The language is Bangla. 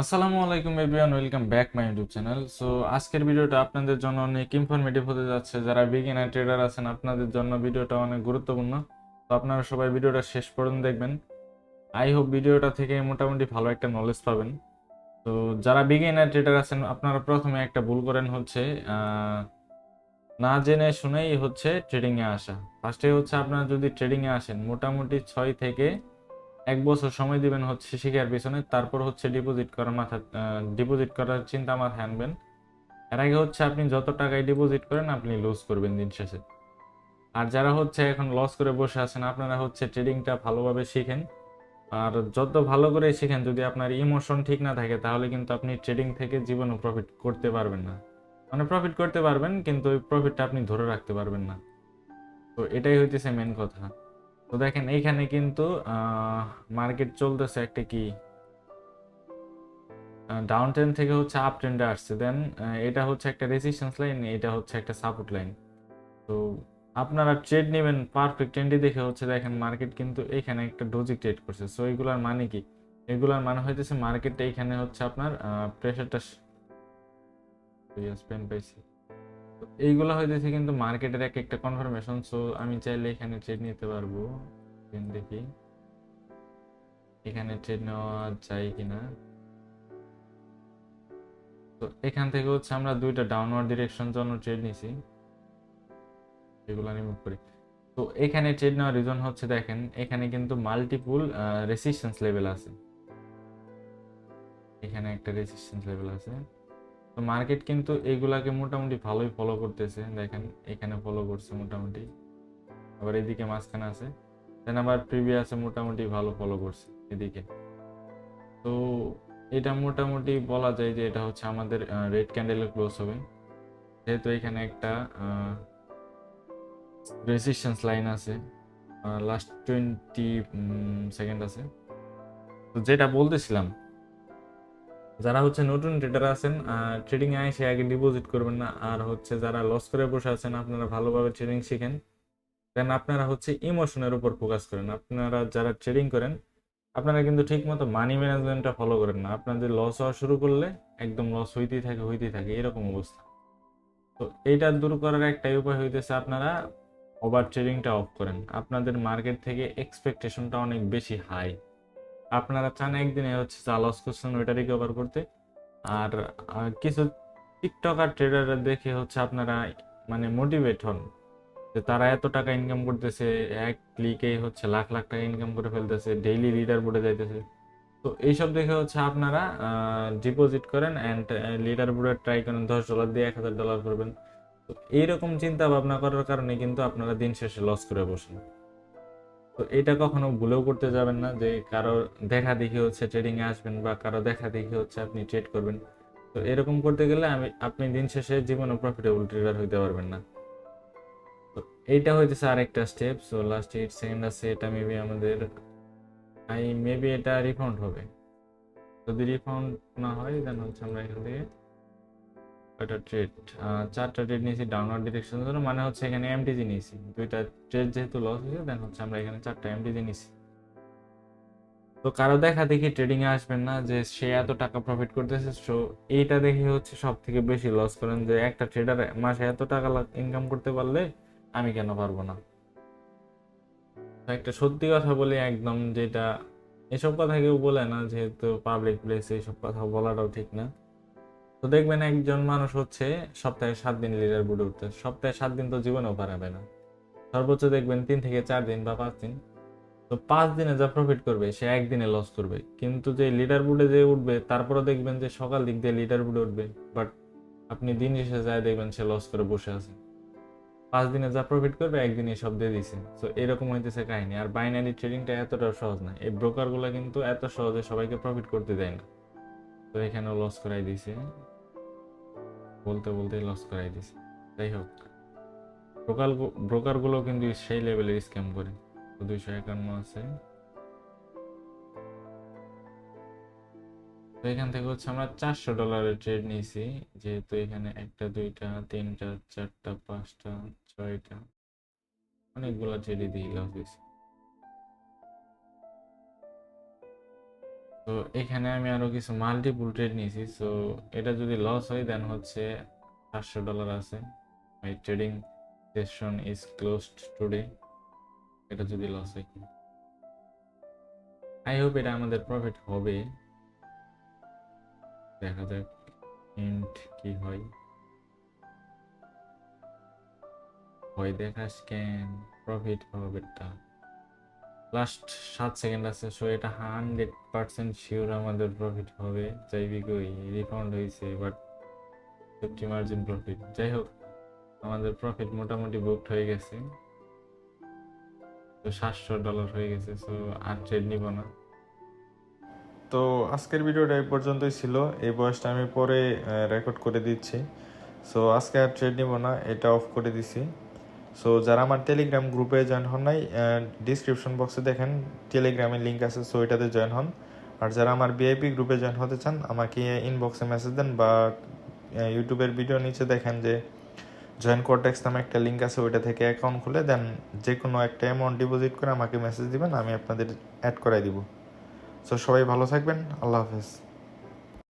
আসসালামু আলাইকুম everyone, welcome back my YouTube channel. So আজকের ভিডিওটা আপনাদের জন্য অনেক ইনফরমেটিভ হতে যাচ্ছে। যারা বিগিনার ট্রেডার আছেন আপনাদের জন্য ভিডিওটা অনেক গুরুত্বপূর্ণ। তো আপনারা সবাই ভিডিওটা শেষ পর্যন্ত দেখবেন। আই হোপ ভিডিওটা থেকে মোটামুটি ভালো একটা নলেজ পাবেন। তো যারা বিগিনার ট্রেডার আছেন আপনারা প্রথমে একটা ভুল করেন হচ্ছে না জেনে শুনেই হচ্ছে ট্রেডিংয়ে আসা। ফার্স্টে হচ্ছে আপনারা যদি ট্রেডিংয়ে আসেন মোটামুটি 6 থেকে 1 বছর সময় দিবেন হচ্ছে শিখার পিছনে, তারপর হচ্ছে ডিপোজিট করার চিন্তা মাথায় আনবেন। এর আগে হচ্ছে আপনি যত টাকায় ডিপোজিট করেন আপনি লস করবেন দিন শেষে। আর যারা হচ্ছে এখন লস করে বসে আছেন আপনারা হচ্ছে ট্রেডিংটা ভালোভাবে শিখেন। আর যত ভালো করে শিখেন, যদি আপনার ইমোশন ঠিক না থাকে তাহলে কিন্তু আপনি ট্রেডিং থেকে জীবনে প্রফিট করতে পারবেন না। মানে প্রফিট করতে পারবেন কিন্তু ওই প্রফিটটা আপনি ধরে রাখতে পারবেন না। তো এটাই হইতেছে মেন কথা। তো দেখেন এইখানে কিন্তু মার্কেট চলতেছে একটা কি ডাউন ট্রেন্ড থেকে হচ্ছে আপ ট্রেন্ডে আসছে। দেন এটা হচ্ছে একটা রেজিস্ট্যান্স লাইন, এটা হচ্ছে একটা সাপোর্ট লাইন। তো আপনারা ট্রেড নেবেন পারফেক্ট ট্রেন্ডে দেখে হচ্ছে দেখেন মার্কেট কিন্তু এখানে একটা ডোজি ট্রেড করছে। সো এগুলার মানে কি? এগুলার মানে হইতেছে মার্কেটটা এখানে হচ্ছে আপনার প্রেশারটা স্পেন পাইছি। তো এইগুলা হইতেছে কিন্তু মার্কেটের এক একটা কনফার্মেশন। সো আমি চাইলে এখানে ট্রেড নিতে পারবো। দেখি এখানে ট্রেড নেওয়া যায় কিনা। তো এখান থেকে হচ্ছে আমরা দুইটা ডাউনওয়ার্ড ডিরেকশন জন্য ট্রেড নিছি, এগুলো রিমুভ করি। তো এখানে ট্রেড নেওয়ার রিজন হচ্ছে দেখেন এখানে কিন্তু মাল্টিপুল রেসিস্ট্যান্স লেভেল আছে। এখানে একটা রেসিস্ট্যান্স লেভেল আছে। তো মার্কেট কিন্তু এগুলাকে মোটামুটি ভালোই ফলো করতেছে। দেখেন এখানে ফলো করছে মোটামুটি, আবার এদিকে মাঝখানে আছে। দেন আবার প্রিভিয়াসে মোটামুটি ভালো ফলো করছে এদিকে। তো এটা মোটামুটি বলা যায় যে এটা হচ্ছে আমাদের রেড ক্যান্ডেলে ক্লোজ হবে, যেহেতু এখানে একটা রেজিস্ট্যান্স লাইন আছে, লাস্ট 20 সেকেন্ড আছে। তো যেটা বলতেছিলাম, যারা হচ্ছে নতুন ট্রেডার আছেন ট্রেডিং এ এসে আগে ডিপোজিট করবেন না। আর হচ্ছে যারা লস করে বসে আছেন আপনারা ভালোভাবে ট্রেডিং শিখেন। দেন আপনারা হচ্ছে ইমোশনের উপর ফোকাস করেন। আপনারা যারা ট্রেডিং করেন আপনারা কিন্তু ঠিক মতো মানি ম্যানেজমেন্টটা ফলো করেন না। আপনাদের লস হওয়া শুরু করলে একদম লস হইতেই থাকে এরকম অবস্থা। তো এইটা দূর করার একটাই উপায় হইতেছে আপনারা ওভার ট্রেডিংটা অফ করেন। আপনাদের মার্কেট থেকে এক্সপেকটেশনটা অনেক বেশি হাই। আপনারা চান একদিনে হচ্ছে যা লস করছেন ওইটা রিকভার করতে। আর কিছু টিকটকার ট্রেডাররা দেখে হচ্ছে আপনারা মানে মোটিভেট হন যে তারা এত টাকা ইনকাম করতেছে, এক ক্লিকেই হচ্ছে লাখ লাখ টাকা ইনকাম করে ফেলতেছে, ডেইলি লিডার বোর্ডে যাইতেছে। তো এইসব দেখে হচ্ছে আপনারা ডিপোজিট করেন অ্যান্ড লিডার বোর্ডে ট্রাই করেন, $10 দিয়ে $1000 করবেন। তো এইরকম চিন্তা ভাবনা করার কারণে কিন্তু আপনারা দিন শেষে লস করে বসেন। তো এটা কখনো ভুলেও করতে যাবেন না যে কারো দেখা দেখি হচ্ছে ট্রেডিং এ আসবেন বা কারো দেখা দেখি হচ্ছে আপনি ট্রেড করবেন। তো এরকম করতে গেলে আপনি দিন শেষে জীবনে প্রফিটেবল ট্রেডার হইতে পারবেন না। তো এইটা হইতেছে আরেকটা স্টেপ। সো লাস্ট 8 সেকেন্ড আছে, এটা মেবি আমাদের মেবি এটা রিফাউন্ড হবে। যদি রিফাউন্ড না হয় দেন হচ্ছে আমরা এখান থেকে একটা ট্রেড 4টা ট্রেড নিয়েছি ডাউনওয়ার্ড ডিরেকশনের জন্য, মানে হচ্ছে এখানে এমটিজি নিয়েছি। দুইটা ট্রেড যেহেতু লস হয়েছে দেন হচ্ছে আমরা এখানে 4টা এমটিজি নিয়েছি। তো কারো দেখা দেখি ট্রেডিং এ আসবেন না যে সে এত টাকা প্রফিট করতেছে। সো এইটা দেখে হচ্ছে সব থেকে বেশি লস করেন যে একটা ট্রেডার মাসে এত টাকা ইনকাম করতে পারলে আমি কেন পারবো না। তো একটা সত্যি কথা বলি একদম, যেটা এসব কথা কেউ বলে না যেহেতু পাবলিক প্লেসে এইসব কথা বলাটাও ঠিক না। তো দেখবেন একজন মানুষ হচ্ছে সপ্তাহে 7 দিন লিডার বোর্ডে উঠতে, সপ্তাহে 7 দিন তো জীবনেও পারাবে না। সর্বোচ্চ দেখবেন 3 থেকে 4 দিন বা 5 দিন। তো 5 দিনে যা প্রফিট করবে সে একদিনে লস করবে। কিন্তু যে লিডার বোর্ডে যে উঠবে তারপরে দেখবেন যে সকাল দিক দিয়ে লিডার বোর্ডে উঠবে, বাট আপনি দিন শেষে যায় দেখবেন সে লস করে বসে আছে। 5 দিনে যা প্রফিট করবে একদিনে সব দিয়ে দিছে। তো এরকম হইতেছে কাহিনী। আর বাইনারি ট্রেডিংটা এতটা সহজ না, এই ব্রোকার গুলা কিন্তু এত সহজে সবাইকে প্রফিট করতে দেয় না। তো এখানেও লস করাই দিছে, বলতে বলতেই লস করাই দিছে। যাই হোক, ব্রোকার ব্রোকার গুলো কিন্তু সেই লেভেলের স্ক্যাম করে। তো 251 আছে। তো এখান থেকে হচ্ছে আমরা $400 ট্রেড নিয়েছি, যেহেতু এখানে একটা দুইটা তিনটা চারটা পাঁচটা ছয়টা অনেকগুলা ট্রেডই দিয়ে লস হয়েছে। তো তো এখানে আমি আরো কিছু মাল্টিপুল ট্রেড নিয়েছি। সো এটা যদি লস হয় দেন হচ্ছে $700 আছে। My trading session is closed today. এটা যদি লস হয়, আই হোপ এটা আমাদের প্রফিট হবে। দেখা যাক হিন্ট কি হয়। ভয় দেখাস কেন, প্রফিট হবেটা। লাস্ট 7 সেকেন্ড আছে। সো এটা 100% শিওর আমাদের প্রফিট হবে। যাইবি কই, রিফান্ড হয়েছে বাট 50 মার্জিন প্রফিট। যাই হোক, আমাদের প্রফিট মোটামুটি বুকড হয়ে গেছে। তো $700 হয়ে গেছে। সো আর ট্রেড নিব না। তো আজকের ভিডিওটা এই পর্যন্তই ছিল। এই ভয়েসটা আমি পরে রেকর্ড করে দিচ্ছি। সো আজকে আর ট্রেড নিব না, এটা অফ করে দিছি। সো যারা আমার টেলিগ্রাম গ্রুপে জয়েন হন নাই, ডিসক্রিপশন বক্সে দেখেন টেলিগ্রামের লিঙ্ক আছে, সো এটাতে জয়েন হন। আর যারা আমার ভিআইপি গ্রুপে জয়েন হতে চান আমাকে ইনবক্সে মেসেজ দেন বা ইউটিউবের ভিডিও নিচে দেখেন যে জয়েন কোটেক্স নামে একটা লিঙ্ক আছে, ওইটা থেকে অ্যাকাউন্ট খুলে দেন যে কোনো একটা অ্যামাউন্ট ডিপোজিট করে আমাকে মেসেজ দিবেন, আমি আপনাদের অ্যাড করাই দিব। সো সবাই ভালো থাকবেন, আল্লাহ হাফেজ।